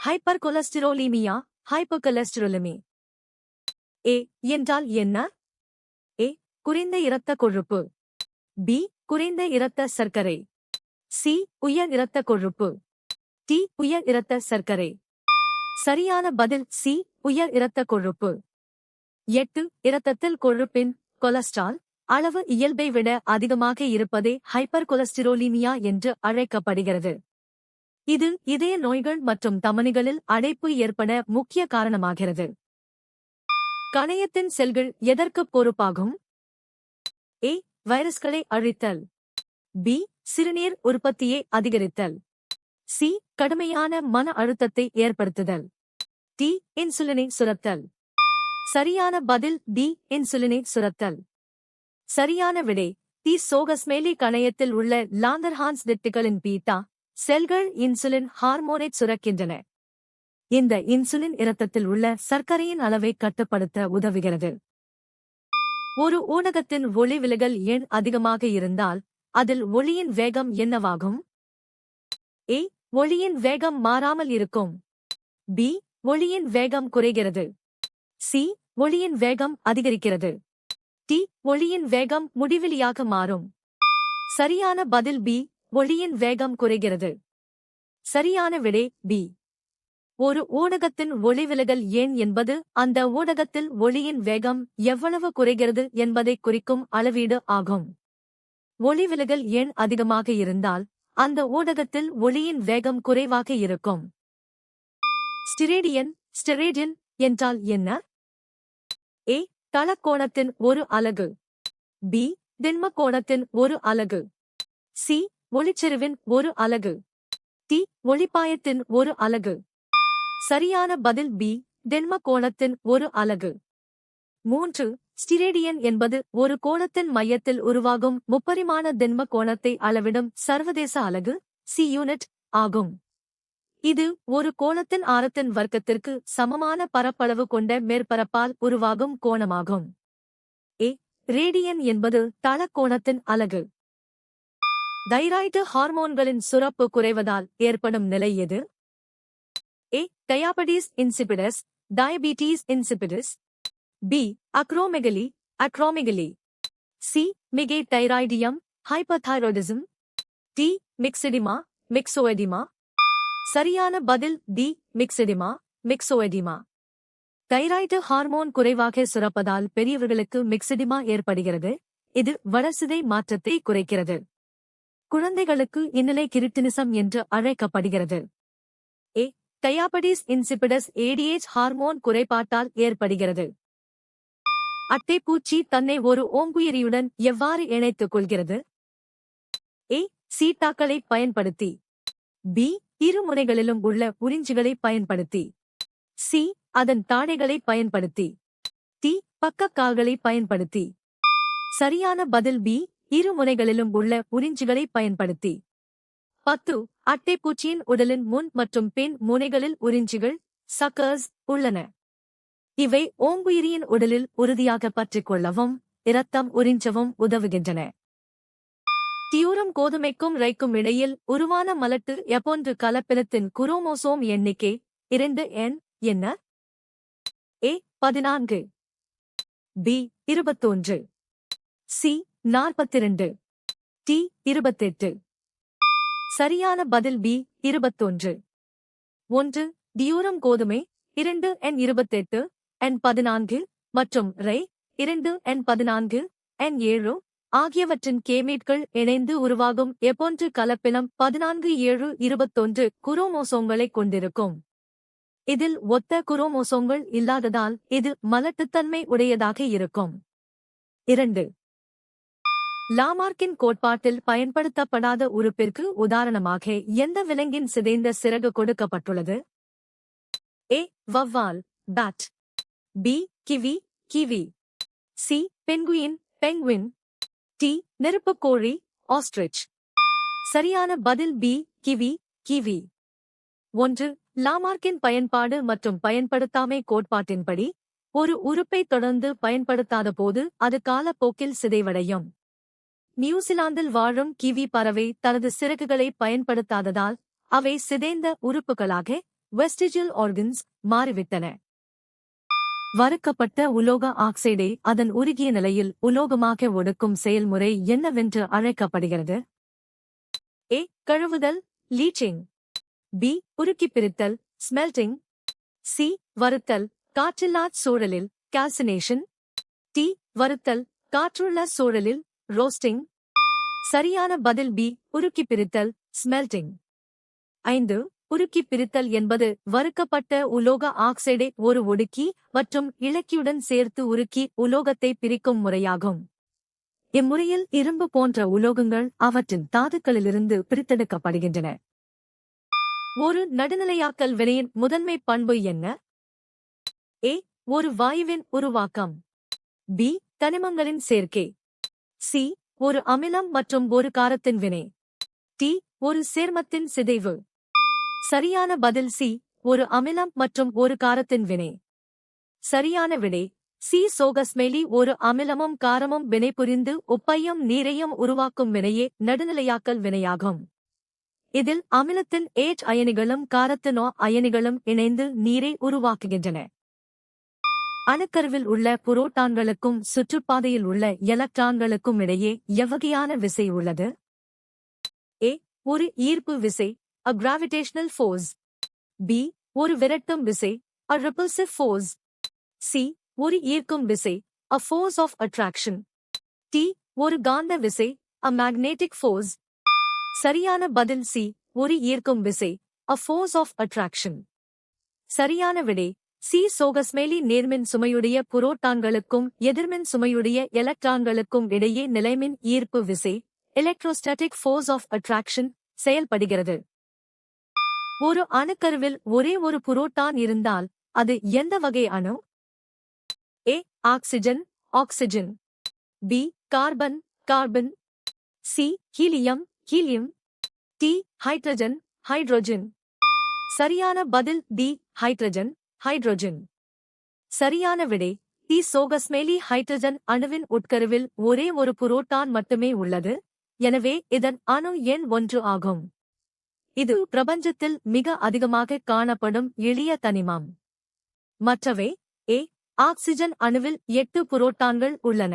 ஹைப்பர்கொலஸ்டிரோலீமியா, ஹைப்போகொலஸ்டிரோலமி. ஏ என்றால் என்ன? ஏ குறைந்த இரத்த கொழுப்பு. பி குறைந்த இரத்த சர்க்கரை. சி உயர் இரத்த கொழுப்பு. டி உயர் இரத்த சர்க்கரை. சரியான பதில் சி உயர் இரத்த கொழுப்பு. 8 இரத்தத்தில் கொழுப்பின் கொலஸ்ட்ரால் அளவு இயல்பை விட அதிகமாக இருப்பதே ஹைப்பர்கொலஸ்டிரோலீமியா என்று அழைக்கப்படுகிறது. இது இதய நோய்கள் மற்றும் தமனிகளில் அடைப்பு ஏற்பட முக்கிய காரணமாகிறது. கணையத்தின் செல்கள் எதற்கு பொறுப்பாகும்? ஏ வைரஸ்களை அழித்தல். பி சிறுநீர் உற்பத்தியை அதிகரித்தல். சி கடுமையான மன அழுத்தத்தை ஏற்படுத்துதல். டி இன்சுலினை சுரத்தல். சரியான பதில் டி இன்சுலினை சுரத்தல். சரியான விடை டி சோகஸ்மேலி. கணையத்தில் உள்ள லாங்கர்ஹான்ஸ் ரெட்டிகுலின் பீட்டா செல்கள் இன்சுலின் ஹார்மோனைச் சுரக்கின்றன. இந்த இன்சுலின் இரத்தத்தில் உள்ள சர்க்கரையின் அளவை கட்டுப்படுத்த உதவுகிறது. ஒரு ஊடகத்தின் ஒளிவிலகல் எண் அதிகமாக இருந்தால் அதில் ஒளியின் வேகம் என்னவாகும்? ஏ ஒளியின் வேகம் மாறாமல் இருக்கும். பி ஒளியின் வேகம் குறைகிறது. சி ஒளியின் வேகம் அதிகரிக்கிறது. டி ஒளியின் வேகம் முடிவிலியாக மாறும். சரியான பதில் பி ஒளியின் வேகம் குறைகிறது. சரியான விடை பி. ஒரு ஊடகத்தின் ஒளிவிலகல் எண் என்பது அந்த ஊடகத்தில் ஒளியின் வேகம் எவ்வளவு குறைகிறது என்பதைக் குறிக்கும் அளவீடு ஆகும். ஒளிவிலகல் எண் அதிகமாக இருந்தால் அந்த ஊடகத்தில் ஒளியின் வேகம் குறைவாக இருக்கும். ஸ்டெரேடியன் என்றால் என்ன? ஏ தளக்கோணத்தின் ஒரு அலகு. பி திண்மக்கோணத்தின் ஒரு அலகு. சி ஒளிச்செறிவின் ஒரு அலகு. டி ஒளிப்பாயத்தின் ஒரு அலகு. சரியான பதில் பி திண்மக்கோணத்தின் ஒரு அலகு. 3 ஸ்டெரேடியன் என்பது ஒரு கோணத்தின் மையத்தில் உருவாகும் முப்பரிமாண திண்ம கோணத்தை அளவிடும் சர்வதேச அலகு சி யூனிட் ஆகும். இது ஒரு கோணத்தின் ஆரத்தின் வர்க்கத்திற்கு சமமான பரப்பளவு கொண்ட மேற்பரப்பால் உருவாகும் கோணமாகும். ஏ ரேடியன் என்பது தளக்கோணத்தின் அலகு. தைராய்டு ஹார்மோன்களின் சுரப்பு குறைவதால் ஏற்படும் நிலை எது? A diabetes insipidus, diabetes insipidus. B acromegaly. C மிகை தைராய்டியம், ஹைப்பர்தைராய்டிசம். டி மிக்சோஎடிமா. சரியான பதில் டி மிக்சோஎடிமா. தைராய்டு ஹார்மோன் குறைவாக சுரப்பதால் பெரியவர்களுக்கு மிக்செடிமா ஏற்படுகிறது. இது வளர்சிதை மாற்றத்தை குறைக்கிறது. குழந்தைகளுக்கு இந்நிலை கிரிட்டினிசம் என்று அழைக்கப்படுகிறது. ஏ டயாபெடிஸ் இன்சிபிடஸ் ஏடிஎச் ஹார்மோன் குறைபாட்டால் ஏற்படுகிறது. அட்டைப்பூச்சி தன்னை ஒரு ஓம்புயிரியுடன் எவ்வாறு இணைத்துக் கொள்கிறது? ஏ சீட்டாக்களை பயன்படுத்தி. பி இரு முனைகளிலும் உள்ள உறிஞ்சிகளை பயன்படுத்தி. சி அதன் தாடைகளை பயன்படுத்தி. டி பக்கக்கால்களை பயன்படுத்தி. சரியான பதில் பி இரு முனைகளிலும் உள்ள உறிஞ்சிகளை பயன்படுத்தி. 10 அட்டைப்பூச்சியின் உடலின் முன் மற்றும் பின் முனைகளில் உறிஞ்சிகள் சக்கர்ஸ் உள்ளன. இவை ஓம்புயிரியின் உடலில் உறுதியாக பற்றிக் கொள்ளவும் இரத்தம் உறிஞ்சவும் உதவுகின்றன. தியூரம் கோதுமைக்கும் ரைக்கும் இடையில் உருவான மலட்டு எப்போன்று கலப்பினத்தின் குரோமோசோம் எண்ணிக்கை 2n என்ன? ஏ 14. பி 21. சி 42. டி 28. சரியான பதில் பி 21. 1 டியூரம் கோதுமை 2n28 n14 மற்றும் ரை 2n14 n7 ஆகியவற்றின் கேமேட்கள் இணைந்து உருவாகும் எப்போன்று கலப்பினம் 14-7-21 குரோமோசோம்களைக் கொண்டிருக்கும். இதில் ஒத்த குரோமோசோம்கள் இல்லாததால் இது மலட்டுத்தன்மை உடையதாக இருக்கும். 2 லாமார்க்கின் கோட்பாட்டில் பயன்படுத்தப்படாத உறுப்பிற்கு உதாரணமாக எந்த விலங்கின் சிதைந்த சிறகு கொடுக்கப்பட்டுள்ளது? ஏ வவ்வால் bat. B kiwi. C penguin. D நெருப்புக்கோழி ஆஸ்ட்ரிச். சரியான பதில் பி கிவி. 1 லாமார்க்கின் பயன்பாடு மற்றும் பயன்படுத்தாமை கோட்பாட்டின்படி ஒரு உறுப்பை தொடர்ந்து பயன்படுத்தாத போது அது காலப்போக்கில் சிதைவடையும். நியூசிலாந்தில் வாழும் கிவி பறவை தனது சிறகுகளை பயன்படுத்தாததால் அவை சிதைந்த உறுப்புகளாக வெஸ்டிஜியல் ஆர்கன்ஸ் மாறிவிட்டன. வறுக்கப்பட்ட உலோக ஆக்சைடை அதன் உருகிய நிலையில் உலோகமாக ஒடுக்கும் செயல்முறை என்னவென்று அழைக்கப்படுகிறது? ஏ. கழுவுதல், லீச்சிங். பி. உருக்கிப் பிரித்தல், ஸ்மெல்டிங். சி. வறுத்தல், காற்றில்லாத் சூழலில், கால்சினேஷன். டி. வறுத்தல், காற்றுள்ள சூழலில், ரோஸ்டிங். சரியான பதில் பி. உருக்கிப் பிரித்தல், ஸ்மெல்டிங். 5. உருக்கிப் பிரித்தல் என்பது வறுக்கப்பட்ட உலோக ஆக்சைடை ஒரு ஒடுக்கி மற்றும் இளக்கியுடன் சேர்த்து உருக்கி உலோகத்தை பிரிக்கும் முறையாகும். இம்முறையில் இரும்பு போன்ற உலோகங்கள் அவற்றின் தாதுக்களிலிருந்து பிரித்தெடுக்கப்படுகின்றன. ஒரு நடுநிலையாக்கல் வினையின் முதன்மை பண்பு என்ன? ஏ. ஒரு வாயுவின் உருவாக்கம். பி. தனிமங்களின் சேர்க்கை. சி. ஒரு அமிலம் மற்றும் ஒரு காரத்தின் வினை. டி. ஒரு சேர்மத்தின் சிதைவு. சரியான பதில் சி. ஒரு அமிலம் மற்றும் ஒரு காரத்தின் வினை. சரியான விடை சி. சோகஸ்மெலி ஒரு அமிலமும் காரமும் வினைபுரிந்து உப்பையும் நீரையும் உருவாக்கும் வினையே நடுநிலையாக்கல் வினையாகும். இதில் அமிலத்தின் H அயனிகளும் காரத்தின் O அயனிகளும் இணைந்து நீரை உருவாக்குகின்றன. அணுக்கருவில் உள்ள புரோட்டான்களுக்கும் சுற்றுப்பாதையில் உள்ள எலக்ட்ரான்களுக்கும் இடையே எவ்வகையான விசை உள்ளது? ஏ. ஒரு ஈர்ப்பு விசை, a gravitational force. பி. ஒரு விரட்டும் விசை, a repulsive force. சி. ஒரு ஈர்க்கும் விசை, a force of attraction. D. ஒரு காந்த விசை, a magnetic force. சரியான பதில் சி. ஒரு ஈர்க்கும் விசை, a force of attraction. சரியான விடை சி. சோகஸ்மெலி நேர்மின் சுமையுடைய புரோட்டான்களுக்கும் எதிர்மின் சுமையுடைய எலக்ட்ரான்களுக்கும் இடையே நிலைமின் ஈர்ப்பு விசை, electrostatic force of attraction செயல்படுகிறது. ஒரு அணுக்கருவில் ஒரே ஒரு புரோட்டான் இருந்தால் அது எந்த வகை அணு? A. Oxygen, oxygen. B. Carbon, carbon. C. Helium, helium. D. Hydrogen, hydrogen. சரியான பதில் டி. Hydrogen, hydrogen. சரியான விடை டி. சோகஸ்மெலி ஹைட்ரஜன் அணுவின் உட்கருவில் ஒரே ஒரு புரோட்டான் மட்டுமே உள்ளது. எனவே இதன் அணு எண் 1 ஆகும். இது பிரபஞ்சத்தில் மிக அதிகமாக காணப்படும் எளிய தனிமம். மற்றவை: ஏ. ஆக்சிஜன் அணுவில் 8 புரோட்டான்கள் உள்ளன.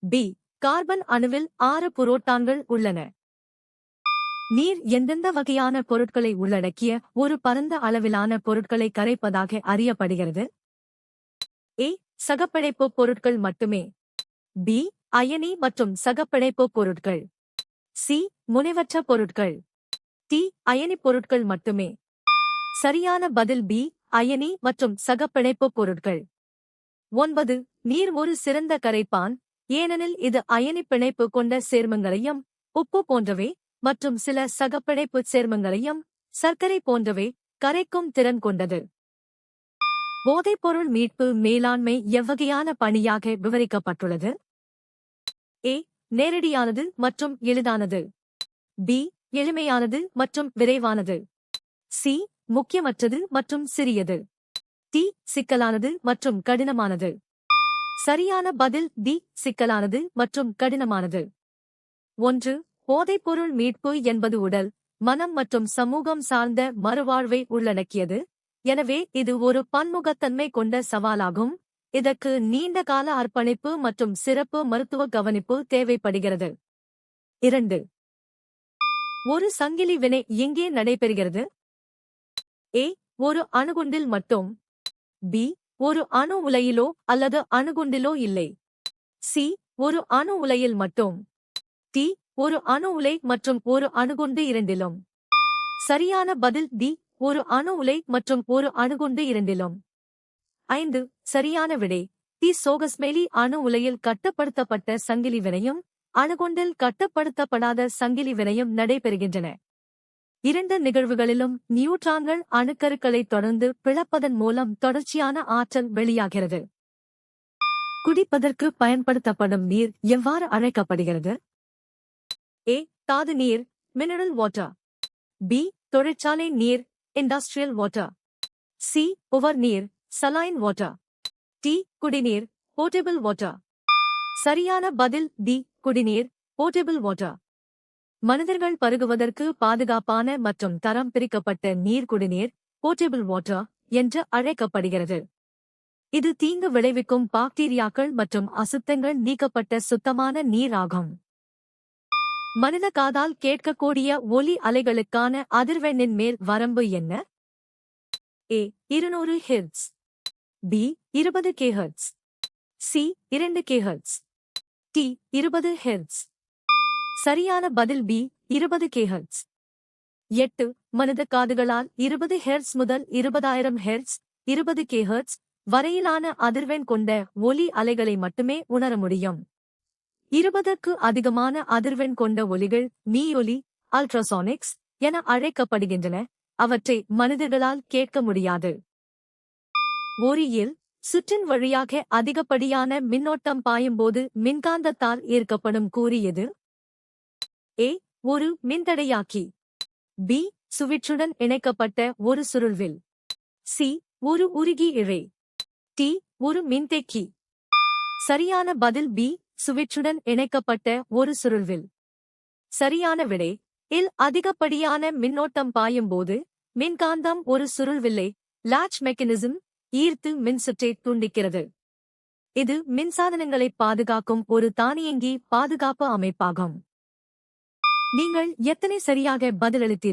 பி. கார்பன் அணுவில் 6 புரோட்டான்கள் உள்ளன. நீர் எந்தெந்த வகையான பொருட்களை உள்ளடக்கிய ஒரு பரந்த அளவிலான பொருட்களை கரைப்பதாக அறியப்படுகிறது? ஏ. சகப்பிணைப்பு பொருட்கள் மட்டுமே. பி. அயனி மற்றும் சகப்பிணைப்பு பொருட்கள். சி. முனைவற்ற பொருட்கள். டி. அயனி பொருட்கள் மட்டுமே. சரியான பதில் பி. அயனி மற்றும் சகப்பிணைப்பு பொருட்கள். 9. நீர் ஒரு சிறந்த கரைப்பான், ஏனெனில் இது அயனி பிணைப்பு கொண்ட சேர்மங்களையும் உப்பு போன்றவை மற்றும் சில சகப்பிணைப்பு சேர்மங்களையும் சர்க்கரை போன்றவை கரைக்கும் திறன் கொண்டது. போதைப்பொருள் மீட்பு மேலாண்மை எவ்வகையான பணியாக விவரிக்கப்பட்டுள்ளது? ஏ. நேரடியானது மற்றும் எளிதானது. பி. எளிமையானது மற்றும் விரைவானது. சி. முக்கியமற்றது மற்றும் சிறியது. டி. சிக்கலானது மற்றும் கடினமானது. சரியான பதில் டி. சிக்கலானது மற்றும் கடினமானது. 1. போதைப்பொருள் மீட்பு என்பது உடல், மனம் மற்றும் சமூகம் சார்ந்த மறுவாழ்வை உள்ளடக்கியது. எனவே இது ஒரு பன்முகத்தன்மை கொண்ட சவாலாகும். இதற்கு நீண்ட கால அர்ப்பணிப்பு மற்றும் சிறப்பு மருத்துவ கவனிப்பு தேவைப்படுகிறது. 2. ஒரு சங்கிலி வினை எங்கே நடைபெறுகிறது? ஏ. ஒரு அணுகுண்டில் மட்டும். பி. ஒரு அணு உலையிலோ அல்லது அணுகுண்டிலோ இல்லை. சி. ஒரு அணு உலையில் மட்டும். டி. ஒரு அணு உலை மற்றும் ஒரு அணுகுண்டு இரண்டிலும். சரியான பதில் டி. ஒரு அணு உலை மற்றும் ஒரு அணுகுண்டு இரண்டிலும். 5. சரியான விடை டி. சோகஸ்மெலி அணு உலையில் கட்டுப்படுத்தப்பட்ட சங்கிலி வினையும் அணுகுண்டில் கட்டுப்படுத்தப்படாத சங்கிலி வினையும் நடைபெறுகின்றன. 2 நிகழ்வுகளிலும் நியூட்ரான்கள் அணுக்கருக்களை தொடர்ந்து பிளப்பதன் மூலம் தொடர்ச்சியான ஆற்றல் வெளியாகிறது. குடிப்பதற்கு பயன்படுத்தப்படும் நீர் எவ்வாறு அழைக்கப்படுகிறது? ஏ. தாது நீர், மினரல் வாட்டர். பி. தொழிற்சாலை நீர், இண்டஸ்ட்ரியல் வாட்டர். சி. உவர் நீர், சலைன் வாட்டர். டி. குடிநீர், போர்ட்டபிள் வாட்டர். சரியான பதில் டி. குடிநீர், போர்ட்டபிள் வாட்டர். மனிதர்கள் பருகுவதற்கு பாதுகாப்பான மற்றும் தரம் பிரிக்கப்பட்ட நீர் குடிநீர், போர்ட்டபிள் வாட்டர் என்று அழைக்கப்படுகிறது. இது தீங்கு விளைவிக்கும் பாக்டீரியாக்கள் மற்றும் அசுத்தங்கள் நீக்கப்பட்ட சுத்தமான நீர் ஆகும். மனித காதால் கேட்கக்கூடிய ஒலி அலைகளுக்கான அதிர்வெண்ணின் மேல் வரம்பு என்ன? A 200 hertz, B 20 kHz, C 2 kHz, D 20 hertz. சரியான பதில் பி 20 kHz. 8. மனித காதுகளால் 20 ஹெர்ட்ஸ் முதல் 20,000 ஹெர்ட்ஸ் 20 kHz வரையிலான அதிர்வெண் கொண்ட ஒலி அலைகளை மட்டுமே உணர முடியும். 20க்கு அதிகமான அதிர்வெண் கொண்ட ஒலிகள் மீயொலி அல்ட்ராசானிக்ஸ் என அழைக்கப்படுகின்றன. அவற்றை மனிதர்களால் கேட்க முடியாது. ஒளியில் சுற்றின் வழியாக அதிகப்படியான மின்னோட்டம் பாயும்போது மின்காந்தத்தால் ஈர்க்கப்படும் கூறு எது? ஏ ஒரு மின்தடையாக்கி, பி சுவிட்சுடன் இணைக்கப்பட்ட ஒரு சுருள்வில், சி ஒரு உருகி இழை, டி ஒரு மின்தேக்கி. சரியான பதில் பி சுவிட்சுடன் இணைக்கப்பட்ட ஒரு சுருள்வில். சரியான விடை இல் அதிகப்படியான மின்னோட்டம் பாயும்போது மின்காந்தம் ஒரு சுருள்வில்லை லாட்ச் மெக்கானிசம் ஈர்த்து மின்சுற்றை துண்டிக்கிறது. இது மின்சாதனங்களை பாதுகாக்கும் ஒரு தானியங்கி பாதுகாப்பு அமைப்பாகும். நீங்கள் எத்தனை சரியாக பதிலளித்தீர்கள்?